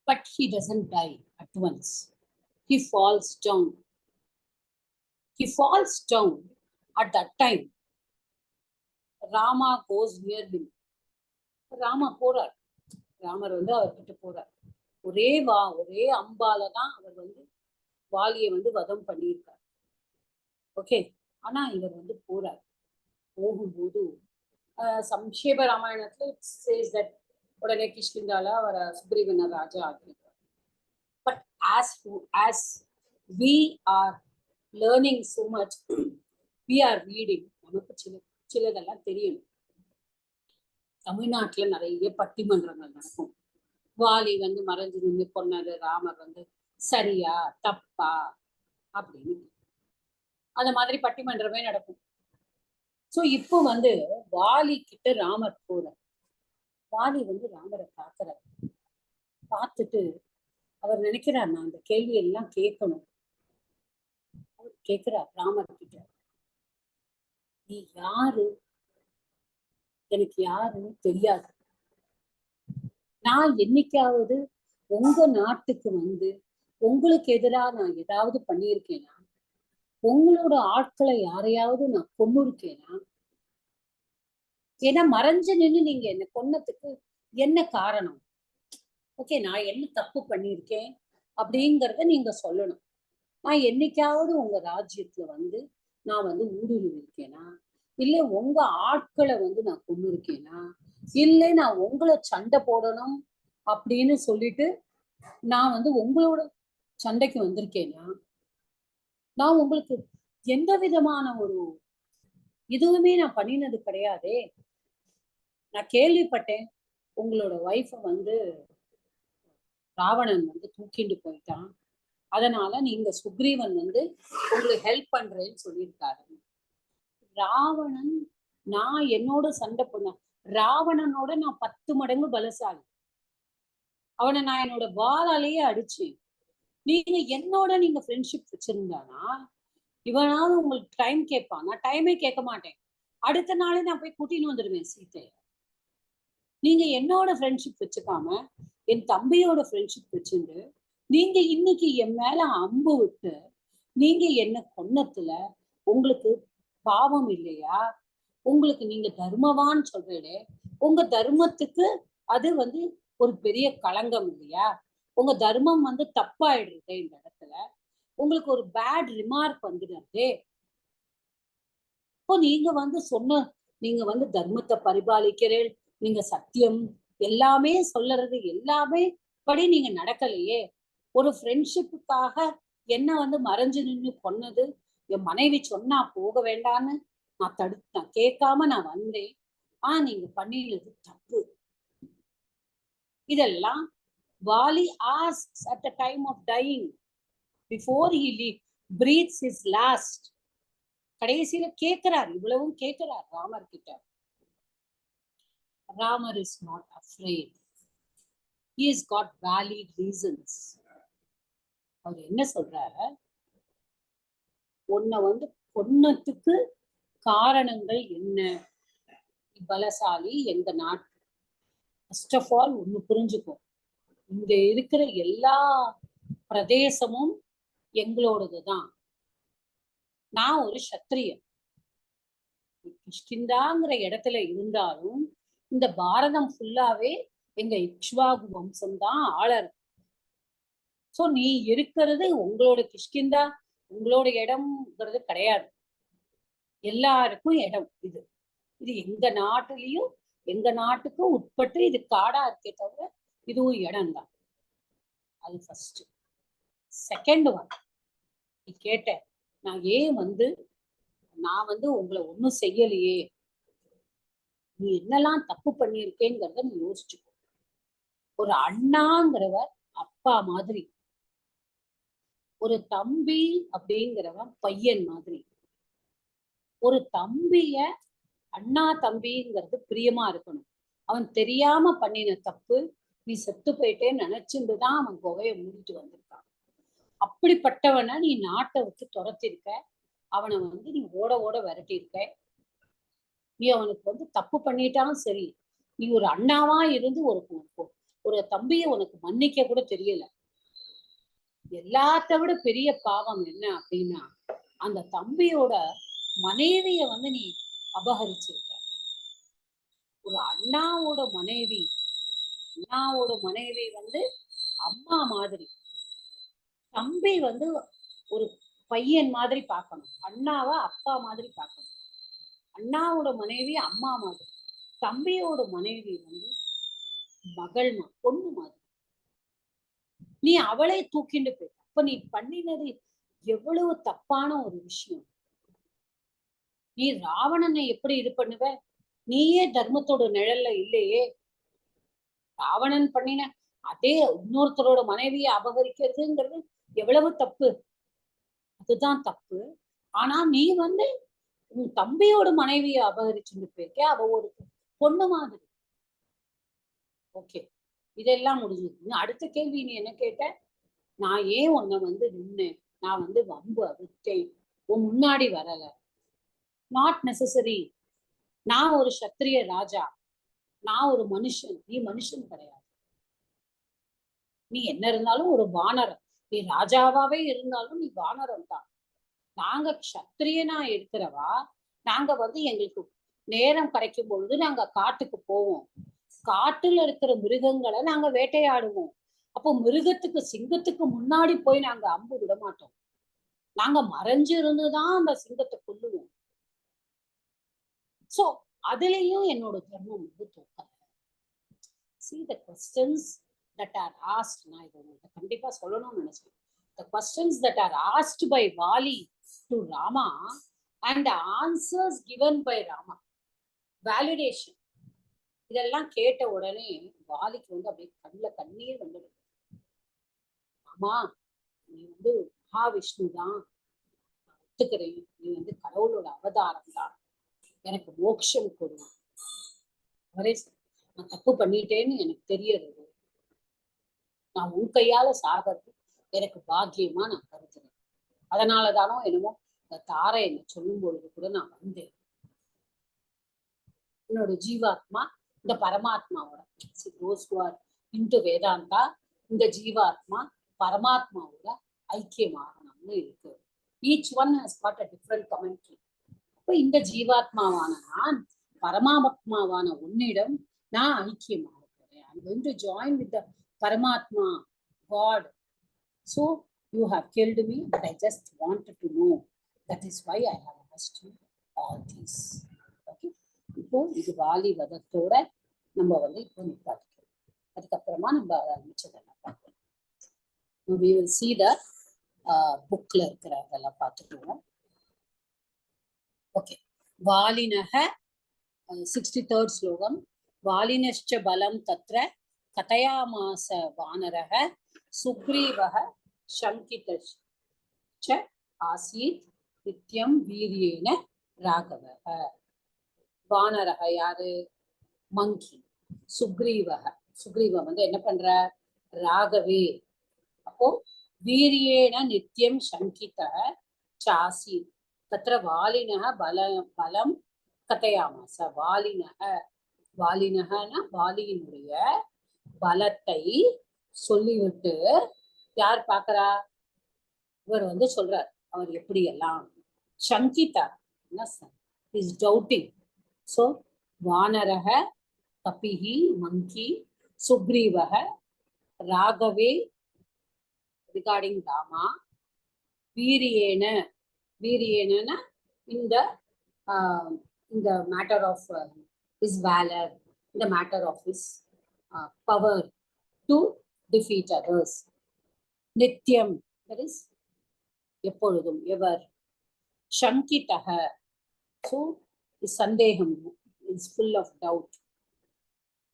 but he doesn't die at once. He falls down. He falls down. At that time, Rama goes near him. Rama போறார். ராமர் வந்து அவர்கிட்ட போறார். ஒரே அம்பால தான் அவர் வந்து வாலியை வந்து வதம் பண்ணியிருக்கார். ஓகே, ஆனா இவர் வந்து போறார். போகும்போது சம்ஷேப ராமாயணத்துல சேஸ் தட் உடனே கிஷ்கிந்தால அவரை சுக்ரீவன ராஜா ஆக்கியிருக்கார். But as we are learning so much, we are reading, நமக்கு சிலதெல்லாம் தெரியும். தமிழ்நாட்டுல நிறைய பட்டிமன்றங்கள் நடக்கும். வாலி வந்து மறைஞ்சு நின்று கொன்னது ராமர் வந்து சரியா தப்பா அப்படின்னு அந்த மாதிரி பட்டிமன்றமே நடக்கும். சோ இப்போ வந்து வாலி கிட்ட ராமர் போறார். வாலி வந்து ராமரை பார்க்கிறார். பார்த்துட்டு அவர் நினைக்கிறார், நான் அந்த கேள்வி எல்லாம் கேட்கணும். அவர் கேட்கிறார் ராமர் கிட்ட, நீ யாரு? எனக்கு யாருன்னு தெரியாது. நான் என்னைக்காவது உங்க நாட்டுக்கு வந்து உங்களுக்கு எதிராக நான் ஏதாவது பண்ணியிருக்கேனா? உங்களோட ஆட்களை யாரையாவது நான் கொண்டு இருக்கேனா? ஏன்னா மறைஞ்சு நின்று நீங்க என்ன கொன்னதுக்கு என்ன காரணம்? ஓகே, நான் என்ன தப்பு பண்ணியிருக்கேன் அப்படிங்கிறத நீங்க சொல்லணும். நான் என்னைக்காவது உங்க ராஜ்யத்துல வந்து நான் வந்து ஊடுருவி இருக்கேனா? இல்ல உங்க ஆட்களை வந்து நான் கொண்டு இருக்கேனா? இல்ல நான் உங்களை சண்டை போடணும் அப்படின்னு சொல்லிட்டு நான் வந்து உங்களோட சண்டைக்கு வந்திருக்கேனா? நான் உங்களுக்கு எந்த விதமான ஒரு இதுவுமே நான் பண்ணினது கிடையாதே. நான் கேள்விப்பட்டேன் உங்களோட ஒய்ஃப வந்து ராவணன் வந்து தூக்கிட்டு போயிட்டான், அதனால நீங்க சுக்ரீவன் வந்து உங்களுக்கு ஹெல்ப் பண்றேன்னு சொல்லியிருக்காரு. ராவணன் நான் என்னோட சண்டை பண்ண ராவணனோட நான் 10 மடங்கு பலசாலி. அவனை நான் என்னோட வாளாலேயே அடிச்சேன். நீங்க என்னோட நீங்க ஃப்ரெண்ட்ஷிப் வச்சிருந்தானா இவனாவது உங்களுக்கு டைம் கேட்பான். நான் டைமே கேட்க மாட்டேன். அடுத்த நாளே நான் போய் கூட்டின்னு வந்துடுவேன் சீத்தைய. நீங்க என்னோட ஃப்ரெண்ட்ஷிப் வச்சுக்காம என் தம்பியோட ஃப்ரெண்ட்ஷிப் வச்சுட்டு நீங்க இன்னைக்கு என் மேல அம்பு விட்டு நீங்க என்ன கொன்னத்துல உங்களுக்கு பாவம் இல்லையா? உங்களுக்கு நீங்க தர்மவான்னு சொல்றீங்களே, உங்க தர்மத்துக்கு அது வந்து ஒரு பெரிய களங்கம் இல்லையா? உங்க தர்மம் வந்து தப்பாயிடுறது. இந்த இடத்துல உங்களுக்கு ஒரு பேட் ரிமார்க் வந்துடுறது. இப்போ நீங்க வந்து நீங்க வந்து தர்மத்தை பரிபாலிக்கிறேன், நீங்க சத்தியம் எல்லாமே சொல்லறது எல்லாமே படி நீங்க நடக்கலையே. ஒரு ஃப்ரெண்ட்ஷிப்புக்காக என்ன வந்து மறைஞ்சு நின்று கொன்னது என் மனைவி சொன்னா போக வேண்டான்னு நான் கேட்காம நான் வந்தேன். நீங்க பண்ணினது தப்பு. இதெல்லாம் Vaali asks at the time of dying, before he breathes his last. கடைசியில கேட்கிறார், இவ்வளவும் கேட்கிறார் ராமர் கிட்ட. Ramar is not afraid. He has got valid reasons. அவர் என்ன சொல்றாரு, உன்னை வந்து கொன்னதுக்கு காரணங்கள் என்ன? பலசாலி எங்க நாட்டு. ஃபர்ஸ்ட் ஆஃப் ஆல் ஒண்ணு புரிஞ்சுக்கோ, இங்க இருக்கிற எல்லா பிரதேசமும் எங்களோடதுதான். நான் ஒரு சத்திரியன். கிஷ்கிந்தாங்கிற இடத்துல இருந்தாலும் இந்த பாரதம் ஃபுல்லாவே எங்க இக்ஷ்வாகு வம்சம் தான் ஆளர். சோ நீ இருக்கிறது உங்களோட கிஷ்கிந்தா உங்களோட இடம்ங்கிறது கிடையாது. எல்லாருக்கும் இடம் இது. இது எங்க நாட்டுலயும் எங்க நாட்டுக்கும் உட்பட்டு இது காடா இருக்கே தவிர இதுவும் இடம் தான். அது ஃபர்ஸ்ட். செகண்ட் ஒன், நீ கேட்ட நான் ஏன் வந்து நான் வந்து உங்களை ஒண்ணும் செய்யலையே, நீ என்னெல்லாம் தப்பு பண்ணியிருக்கேங்கிறத நீ யோசிச்சுக்கோ. ஒரு அண்ணாங்கிறவர் அப்பா மாதிரி, ஒரு தம்பி அப்படிங்கிறவன் பையன் மாதிரி. ஒரு தம்பிய அண்ணா தம்பிங்கிறது பிரியமா இருக்கணும். அவன் தெரியாம பண்ணின தப்பு, நீ செத்து போயிட்டேன்னு நினைச்சுட்டுதான் அவன் குகைய மூடிட்டு வந்திருக்கான். அப்படிப்பட்டவனை நீ நாட்டை விட்டு துரத்திருக்க. அவனை வந்து நீ ஓட ஓட விரட்டி இருக்க. நீ அவனுக்கு வந்து தப்பு பண்ணிட்டாலும் சரி, நீ ஒரு அண்ணாவா இருந்து ஒரு தம்பியை உனக்கு மன்னிக்க கூட தெரியல. எல்லாத்த விட பெரிய பாவம் என்ன அப்படின்னா, அந்த தம்பியோட மனைவிய வந்து நீ அபகரிச்சிருக்க. ஒரு அண்ணாவோட மனைவி வந்து அம்மா மாதிரி, தம்பி வந்து ஒரு பையன் மாதிரி பார்க்கணும், அண்ணாவை அப்பா மாதிரி பார்க்கணும். அண்ணாவோட மனைவி அம்மா மாதிரி, தம்பியோட மனைவி வந்து மகள் பொண்ணு மாதிரி. நீ அவளை தூக்கிட்டு போய், அப்ப நீ பண்ணினது எவ்வளவு தப்பான ஒரு விஷயம். நீ ராவணனை எப்படி இது பண்ணுவ? நீயே தர்மத்தோட நிழல்ல இல்லையே. ராவணன் பண்ணின அதே இன்னொருத்தரோட மனைவியை அபகரிக்கிறதுங்கிறது எவ்வளவு தப்பு. அதுதான் தப்பு. ஆனா நீ வந்து உன் தம்பியோட மனைவியை அபகரிச்சுட்டு போயிருக்க, அவ ஒரு பொண்ணு மாதிரி. ஓகே, இதெல்லாம் முடிஞ்சது. அடுத்த கேள்வி நீ என்ன கேட்ட? நான் ஏன் உன்னை வந்து நின்னேன், நான் வந்து வம்பு விட்டேன், உன் முன்னாடி வரல. Not necessary. நான் ஒரு சத்திரிய ராஜா, நான் ஒரு மனுஷன், நீ மனுஷன் கிடையாது. நீ என்ன இருந்தாலும் ஒரு வானரம். நீ ராஜாவாவே இருந்தாலும் நீ வானரம் தான். நாங்க சத்திரியனா இருக்கிறவா, நாங்க வந்து எங்களுக்கு நேரம் கிடைக்கும் பொழுது நாங்க காட்டுக்கு போவோம். காட்டுல இருக்கிற மிருகங்களை நாங்க வேட்டையாடுவோம். அப்போ மிருகத்துக்கு, சிங்கத்துக்கு முன்னாடி போய் நாங்க அம்பு விட மாட்டோம். நாங்க மறைஞ்சு இருந்துதான் அந்த சிங்கத்தை கொல்லுவோம். சோ அதுலயும் என்னோட தர்மம் வந்து தோக்கல. See the questions that are asked, நான் இதை உங்களுக்கு கண்டிப்பா சொல்லணும்னு நினைச்சேன். The questions that are asked by Vali to Rama and the answers given by Rama, validation, இதெல்லாம் கேட்ட உடனே வாலிக்கு வந்து அப்படியே கண்ணில் கண்ணீர் வந்துடும். ஆமா, நீ வந்து மகாவிஷ்ணு தான், ஒத்துக்கிறேன், நீ வந்து கடவுளோட அவதாரம் தான், எனக்கு மோட்சம் கொடு. அவரே நான் தப்பு பண்ணிட்டேன்னு எனக்கு தெரியறது, நான் உன் கையால சாகிறது எனக்கு பாக்கியமா நான் கருதுறேன். அதனாலதானோ என்னமோ இந்த தாரை என்ன சொல்லும் பொழுது கூட நான் வந்தேன். என்னோட ஜீவாத்மா இந்த பரமாத்மாவோட இந்து வேதாந்தா, இந்த ஜீவாத்மா பரமாத்மாவோட ஐக்கியமாகணும்னு இருக்கு. Each one has got a different commentary. அப்போ இந்த ஜீவாத்மாவான நான் பரமாத்மாவான உன்னிடம் நான் ஐக்கியமாக போறேன். I'm going to join with the Paramatma, God. So you have killed me, but I just wanted to know. That is why I have asked you all this. Okay. இப்போ இது வாலி வதத்தோட நம்ம வந்து இப்போ நிப்பாட்டிக்கிறோம். அதுக்கப்புறமா நம்ம மிச்சதெல்லாம் பார்க்கணும். We will see the bookல இருக்கிறதெல்லாம் பார்த்துக்குவோம். ஓகே, வாலினக 63rd ஸ்லோகம். வாலினश्च பலம் தத்ர கதயாமாச வானரக சுக்ரீவக சங்கிதश्च ஆசீத் நித்யம் வீரியேன ராகவக. வானரக யாரு? மங்கி. சுக்ரீவக, சுக்ரீவ வந்து என்ன பண்ற? ராகவே. அப்போ வீரியேன நித்யம் சங்கித சாசீத் தத்ர வாலினக பலம் கதயாமாச. வாலினகனா வாலியினுடைய பலத்தை சொல்லிவிட்டு யார் பாக்குறா? இவர் வந்து சொல்றார் அவர் எப்படி எல்லாம். Sangita is doubting. சோ வானரக கபிஹி மங்கி சுக்ரீவக ராகவே ரிகார்டிங் ராமா வீரியேன. வீரியேன in the matter of his valor, in the matter of his power to defeat others. Nityam, that is எப்பொழுதும், ever. Shankitaha, so his sandeham is full of doubt.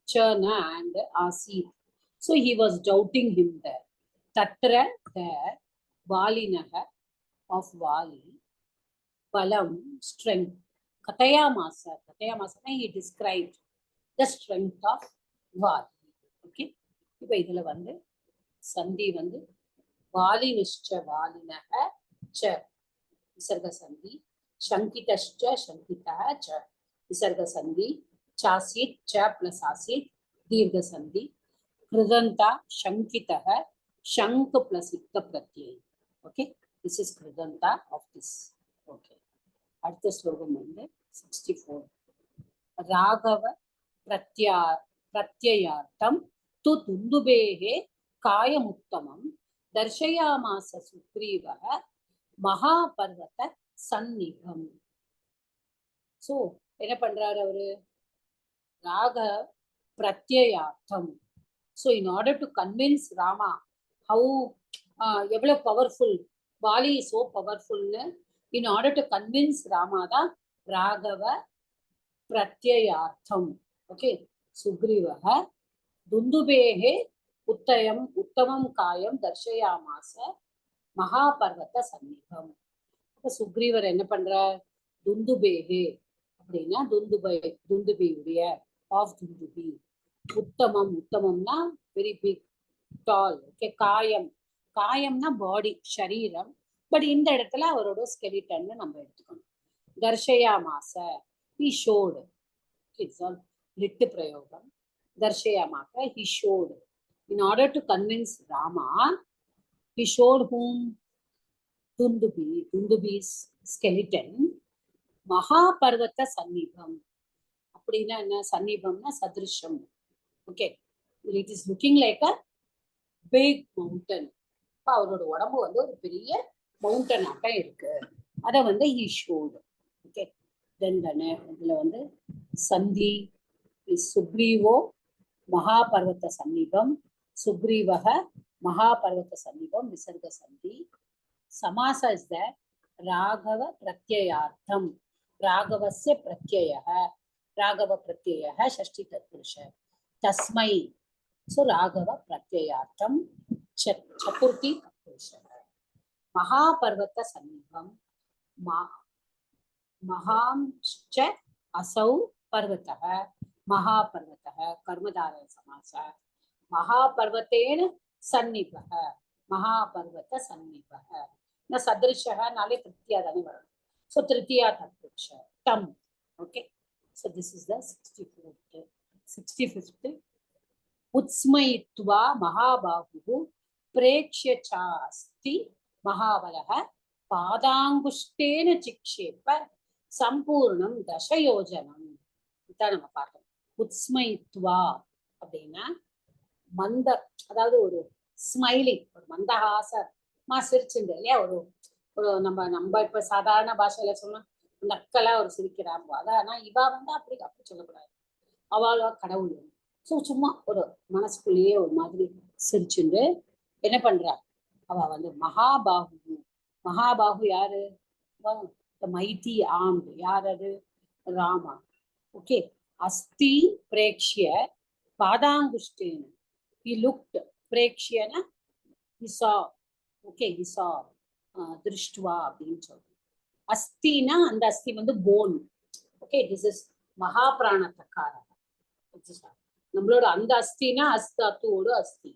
Chana and Asit, so he was doubting him there. Tatra, there. Valinaha, of Vali. Balam, strength. Katayamasa, he described the strength of Vali. Okay, இப்போ இதுல வந்து சந்தி வந்து வாலினश्च வாலினக ச विसर्ग संधि, शंकितश्च शंकितः च विसर्ग संधि, चासीत् च प्लस आसीत् दीर्घ संधि, कृदन्ता शंकितः शंक प्लस इक्त प्रत्यय. ओके, दिस इज कृदन्ता ऑफ दिस. ओके, அடுத்த ஸ்லோகம் வந்து 64. ராகவ प्रत्ययार्थम तु दुन्दुभेः कायमुत्तमं दर्शयामास सुग्रीवः महापर्वत सन्निभम्. सो என்ன பண்றாரு அவரு? ராக பிரத்யயார்த்தம். So in order to convince Rama how எவ்வளவு powerful Vali is so powerful, in order to convince Rama தான் ராகவ பிரத்யயார்த்தம். ஓகே, சுக்ரீவः दुन्दुभेः उत्तमं कायं दर्शयामास महापर्वत सन्निभम. சுக்ரீவர் என்ன பண்றார்? துந்துபேஹே அப்படின்னா துந்துபியுடைய ஆஃப் துந்துபி. உத்தமம், உத்தமம்னா வெரி பிக், டால். ஓகே, காயம், காயம்னா பாடி, சரீரம். பட் இந்த இடத்துல அவரோட ஸ்கெலிட்டன் நம்ம எடுத்துக்கணும். தர்ஷயாமாச, he showed. It's all lid பிரயோகம். தர்ஷயாமாச, he showed. In order to convince Rama, he showed whom? Dundubi's skeleton. மகாபர்வத சன்னிபம் அப்படின்னா என்ன? சன்னிபம்னா சதிருஷம். Okay, it is looking like a big mountain. அவரோட உடம்பு வந்து ஒரு பெரிய மவுண்டன் ஆட்டம் இருக்கு. அதை வந்து he showed. ஓகே, தென் தானே இதுல வந்து சந்தி சுக்ரீவோ மகாபர்வத சன்னிபம், சுக்ரீவக மகாபர்வத சன்னிபம் விசர்க சந்தி. சமாச இஸ் த ராகவ பிரத்யயார்த்தம். ராகவஸ்ய பிரத்யயः, ராகவ பிரத்யயः ஷஷ்டி தத்புருஷ. தஸ்மை, சோ ராகவ பிரத்யயார்த்தம் சதுர்த்தி தத்புருஷ. மகாபர்வத சன்னிபம், மகாம்ச்ச असौ पर्वतः महापर्वतः कर्मधारय समास. महापर्वतेन सन्निभः, महापर्वत सन्निभः. न सदृशः नाले तृतीया दाने वरணும். So तृतीया तत्पुरुष तम. Okay, so this is the 65th. उत्स्मयित्वा महाबाहुः प्रेक्ष्य चास्ति महाबलः पादांगुष्टेन चिक्षेप संपूर्णं दशयोजनम. இதான் நம்ம பார்த்தோம். உத்ஸ்மயித்வா அப்படின்னா மந்த, அதாவது ஒரு ஸ்மைலிங், ஒரு மந்தஹாசமா சிரிச்சுண்டு இல்லையா? ஒரு நம்ம இப்ப சாதாரண பாஷையில சொன்னா நக்கலா ஒரு சிரிக்கிறாம்போ. அதான் இவா வந்து அப்படி சொல்லக்கூடாது. அவளோ கடவுள். ஸோ சும்மா ஒரு மனசுக்குள்ளேயே ஒரு மாதிரி சிரிச்சுண்டு என்ன பண்றா? அவ வந்து மகாபாகு. மகாபாகு யாரு? Mighty armed. யார் அது? ராமா. ஓகே, அஸ்தி பிரேக்ஷ்ய பாதாங்குஷ்டேன. He looked, பிரேக்ஷ்யனா he saw. Okay, he saw, திருஷ்டுவா அப்படின்னு சொல்றோம். அஸ்தினா அந்த அஸ்தி வந்து போன். ஓகே, திஸ் இஸ் மகாபிராண தக்காரா. நம்மளோட அந்த அஸ்தினா அஸ்தாத்தோடு அஸ்தி.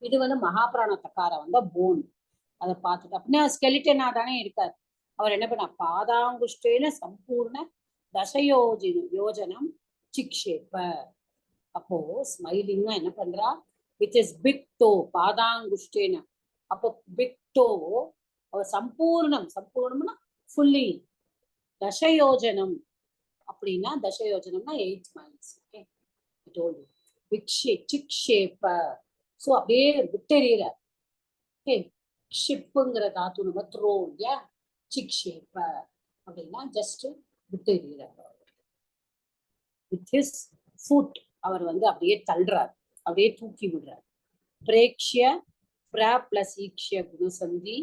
இது வந்து மகாபிராண தக்காரா வந்தா போன். அதை பார்த்துட்டு அப்படின்னா ஸ்கெலிட்டனா தானே இருக்காரு. அவர் என்ன பண்ண? பாதாங்குஷ்டேன சம்பூர்ண தசயோஜனம் சிக்ஷேப்ப. அப்போ ஸ்மைலிங்கா என்ன பண்றா? வித் இஸ் பிக் டோ, பாதாங்குஷ்டேன. அப்போ பிக் டோ சம்பூர்ணம், சம்பூர்ணம்னா ஃபுல்லி. தசயோஜனம் அப்படின்னா, தசயோஜனம்னா 8 miles. ஓகே, சிக்ஷேப்ப. ஸோ அப்படியே விட்டெறிகிற. ஓகே, ஷிப்புங்கிற தாத்து நம்ம த்ரோ இல்லையா? சிக்ஷேப்ப அப்படின்னா ஜஸ்ட் விட்டெறிகிறார். வித் ஹிஸ் ஃபுட் அவர் வந்து அப்படியே தள்ளுறார், அப்படியே தூக்கி விடுறார். பிரேக்ஷ்ய பிர பிளஸ் ஈக்ஷ்ய குணசந்தி,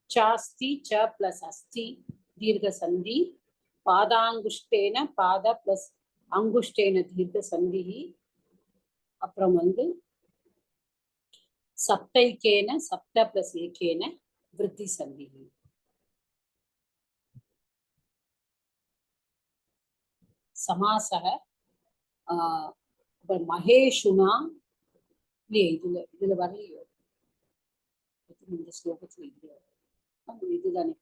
சாஸ்தி ச பிளஸ் அஸ்தி தீர்க்க சந்தி, பாதாங்குஷ்டேன பாத பிளஸ் அங்குஷ்டேன தீர்க்க சந்தி. அப்புறம் வந்து சப்தைக்கேன சப்த பிளஸ் ஏகேன விருத்தி சந்தி. சமாசக மகேஷுனா இல்லையே? இதுல வரலையோ? இந்த ஸ்லோகத்துல இல்லையோ? இதுதானே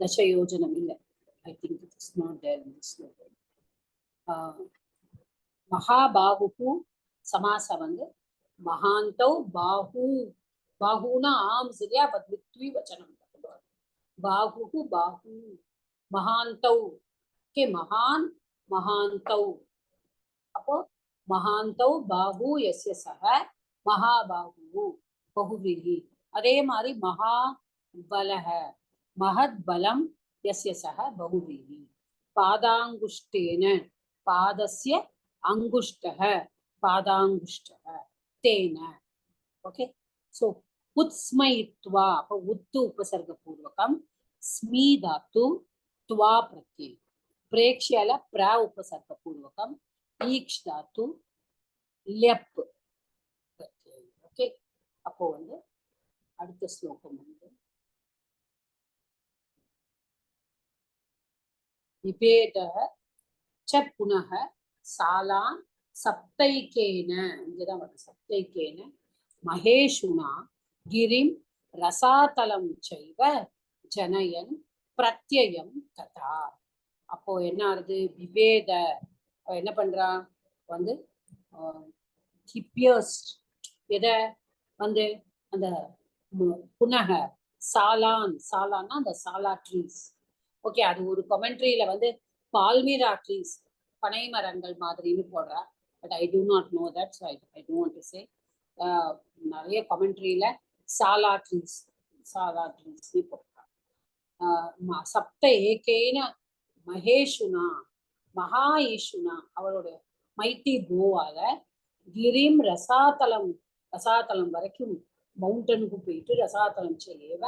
Dashayojanam illa. I think it is not there in this slogan. Mahabahuhu samasa vandu mahantau bahu. Bahuna arms இல்லையா, but with vachanam. Bahuhu bahu. Mahantau. Okay, mahan mahantau. அப்போ மகாந்தௌ பாஹு யஸ்ய சஹ மகாபாஹு பகுவிஹி. அதே மாதிரி மகா பலஹ மகத் பலம் யஸ்ய சஹ பகுவிஹி. பாதாங்குஷ்டேன பாதஸ்ய அங்குஷ்டஹ பாதாங்குஷ்டஹ தேன. ஓகே, சோ உத்ஸ்மயித்வா, அப்போ உத்து உபசர்க பூர்வகம், ஸ்மீ தாத்து துவா பிரத்யம், பிரேக்ஷ்யால பிர உபசர்க பூர்வகம், ஈக்ஷ் தாத்து ல்யப் பிரத்யம். ஓகே, அப்போ வந்து அடுத்த ஸ்லோகம் வந்து விபேதः ச புனः சாலான் சப்தைகேன, இங்கதான் வருது சப்தைகேன மகேஷுனா கிரிம் ரசாதலம் செய்வ ஜனயன் பிரத்யம் ததா. அப்போ என்ன ஆகுது, விவேத என்ன பண்றான் வந்து எதை வந்து அந்த புனக சாலான், சாலான்னா அந்த சாலா ட்ரீஸ். ஓகே, அது ஒரு கமெண்ட்ரியில வந்து பால்மீரா ட்ரீஸ் பனை மரங்கள் மாதிரின்னு போடுறா. But I do not know that, so I don't want to say. நிறைய கமெண்ட்ரியில சாலா ட்ரீஸ் போடுறா. சப்த ஏகேன மகேஷுனா மகா ஈஷுனா, அவரோட மைட்டி போவால கிரிம் ரசாதலம், ரசாதலம் வரைக்கும் மவுண்டனுக்கு போயிட்டு ரசாதலம் செய்யவ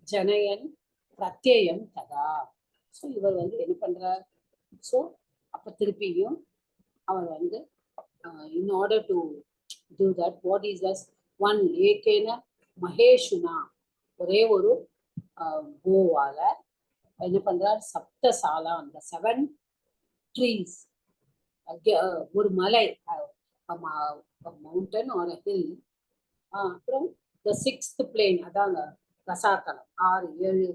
ஜனயன் பிரத்யம் ததா. ஸோ இவர் வந்து என்ன பண்றார், ஸோ அப்ப திருப்பியும் அவர் வந்து in order to do that, what is thus one ஏகேன மகேஷுனா, ஒரே ஒரு கோவால என்ன பண்றார், சப்த சாலா, அந்த 7 ட்ரீஸ், ஒரு மலை, மவுண்டன் ஆர் ஹில், அப்புறம் த 6th பிளேன், அதாங்க ரசாத்தலம், 6 7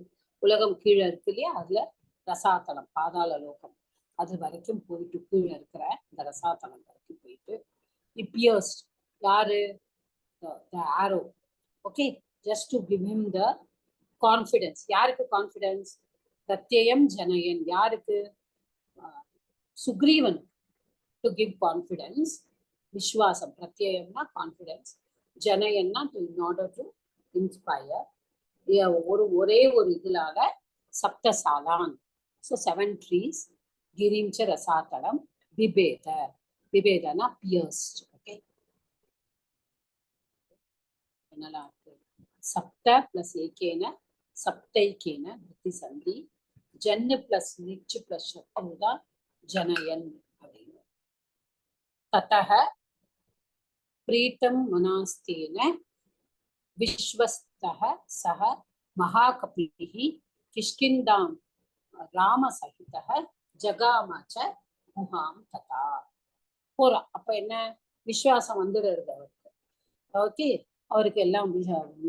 உலகம் கீழே இருக்கு இல்லையா, அதுல ரசாத்தலம் பாதாள லோகம், அது வரைக்கும் போயிட்டு கீழே இருக்கிற இந்த ரசாத்தலம் வரைக்கும் போயிட்டு இப்பியர்ஸ்ட் யாரு, the arrow. Okay, just to give him the confidence. யாருக்கு கான்ஃபிடன்ஸ், பிரத்யம் ஜனயன், யாருக்கு, சுக்ரீவன், டு கிவ் கான்ஃபிடன்ஸ், விஸ்வாசம், பிரத்யம்னா கான்ஃபிடன்ஸ், ஜனயன்னா to in order to inspire, ஒரே ஒரு இதுலால சப்தசாலான், ஸோ 7 ட்ரீஸ், கிரீம்ச ரசாத்தலம், விபேத, விபேதனா பியர்ஸ்ட். ஓகே, என்னெல்லாம் இருக்கு, சப்த பிளஸ் ஏகேன சப்தைக்கேன விருத்தி சந்தி, ஜன்னு பிளஸ் நிச்சு பிளஸ் சத்ருதா ஜனயன் அப்படின்னு. ததஹ பிரீத்தம் மனாஸ்தேன விஸ்வஸ்தஹ சஹ மகாகபிஹி கிஷ்கிந்தாம் ராமசகிதஹ ஜகாமச்ச முகாம் ததா. போறா, அப்ப என்ன விஸ்வாசம் வந்துடுறது அவருக்கு. ஓகே, அவருக்கு எல்லாம்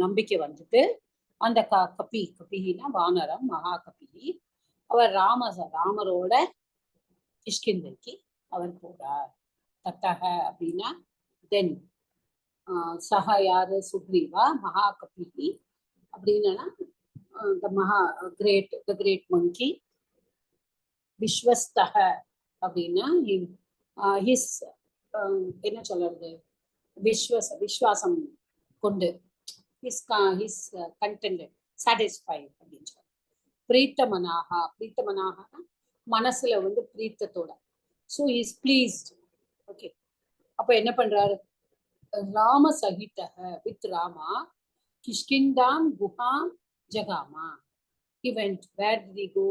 நம்பிக்கை வந்துட்டு அந்த கபிஹினா வானரம், மகாகபிஹி, அவர் ராமரோட கிஷ்கிந்தைக்கு அவர் போறார். தத்தக அப்படின்னா தென், சஹ யாரு, சுக்ரீவா, மகாகபிஹி அப்படின்னா த கிரேட் மங்கி, விஸ்வஸ்தக அப்படின்னா ஹிஸ், என்ன சொல்றது, விஸ்வாசம் கொண்டு, ஹிஸ் கண்டென்டட், சாட்டிஸ்ஃபைட் அப்படின்னு சொல்றாங்க. பிரீத்தமனாகா, பிரீத்தமனாகனா மனசுல வந்து பிரீத்தத்தோட, ஸோ இஸ் பிளீஸ்ட். ஓகே, அப்ப என்ன பண்றாரு, ராம சகிதக, வித் ராமா, கிஷ்கிந்தாம் குஹாம் ஜகாமா. He went, where did he go?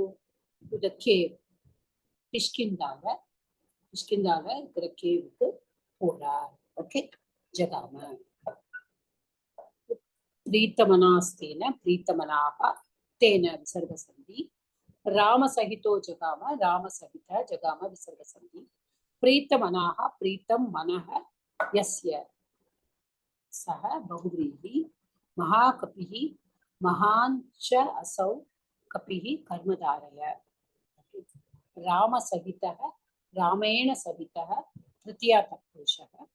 To the cave. கிஷ்கிந்தால இருக்கிற கேவுக்கு போறார். ஓகே, ஜகாம. பிரீத்தமனாஸ்தேன பிரீத்தமனாக தேன விசர்கசந்தி, ராமசகிதோ ஜகாம ராமசகித ஜகாம விசர்கசந்தி, பிரீத்தமனாக பிரீத்தம் மனஹ யஸ்ய சஹ பகுவ்ரீஹி மகாகபிஹி மகான் ச அசௌ कपिः कर्मधारय रामसहितः रामेण सहितः तृतीया तत्पुरुषः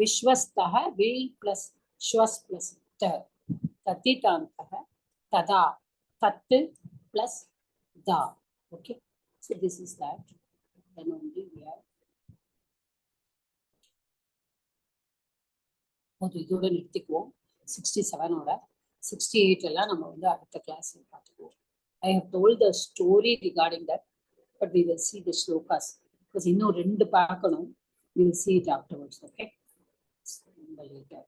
विश्वस्तः विल् प्लस श्वस् प्लस त तद्धितान्तः तदा तत् प्लस दा. Okay, so this is that. Then only we have இதோட நிறுத்திக்குவோம். 67ஓட 68 எல்லாம் நம்ம வந்து அடுத்த கிளாஸ்ல பார்த்துக்குவோம். I have told the story regarding that, but we will see the shlokas because இன்னும் 2 பார்க்கணும். We will see it afterwards. Okay, later.